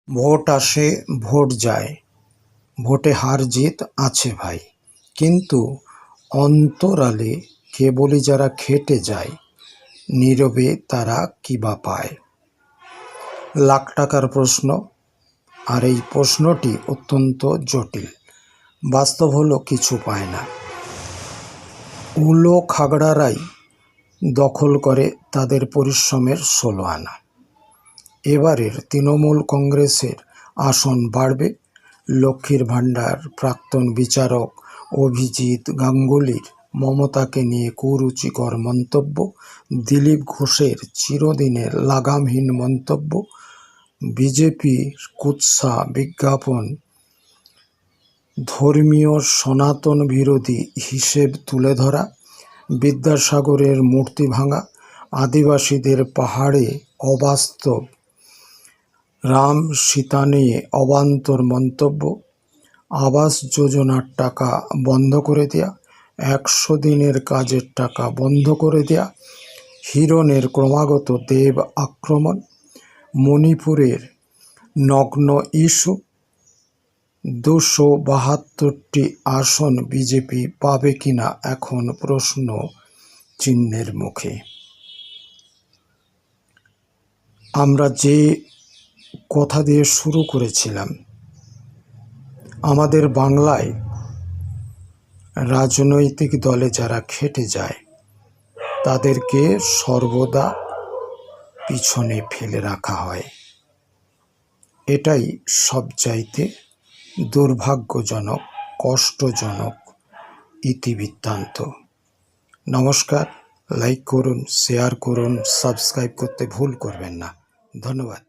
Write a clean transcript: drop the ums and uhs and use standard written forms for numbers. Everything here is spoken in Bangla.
ভোট আসে ভোট যায়, ভোটে হার জিত আছে ভাই, কিন্তু অন্তরালে কেবলই যারা খেটে যায়, নীরবে তারা কি বা পায়। লাখ টাকার প্রশ্ন, আর এই প্রশ্নটি অত্যন্ত জটিল। বাস্তব হলো কিছু পায় না। উলো খাগড়ারাই দখল করে তাদের পরিশ্রমের 16 আনা। এবারের তৃণমূল কংগ্রেসের আসন বাড়বে। লক্ষ্মীর ভাণ্ডার প্রাক্তন বিচারক অভিজিৎ গাঙ্গুলির মমতাকে নিয়ে কুরুচিকর মন্তব্য, দিলীপ ঘোষের চিরদিনের লাগামহীন মন্তব্য, বিজেপির কুৎসা বিজ্ঞাপন, ধর্মীয় সনাতন বিরোধী হিসেব তুলে ধরা, বিদ্যাসাগরের মূর্তি ভাঙা, আদিবাসীদের পাহাড়ে অবাস্তব, রাম সীতা নিয়ে অবান্তর মন্তব্য, আবাস যোজনার টাকা বন্ধ করে দেয়া, 100 দিনের কাজের টাকা বন্ধ করে দেয়া, হিরণের ক্রমাগত দেব আক্রমণ, মণিপুরের নগ্ন ইস্যু, 272টি আসন বিজেপি পাবে কিনা এখন প্রশ্ন চিহ্নের মুখে। আমরা যে কথা দিয়ে শুরু করেছিলাম, আমাদের বাংলায় রাজনৈতিক দলে যারা খেটে যায় তাদেরকে সর্বদা পিছনে ফেলে রাখা হয়। এটাই সবচাইতে দুর্ভাগ্যজনক, কষ্টজনক ইতিবৃত্তান্ত। নমস্কার, লাইক করুন, শেয়ার করুন, সাবস্ক্রাইব করতে ভুল করবেন না। ধন্যবাদ।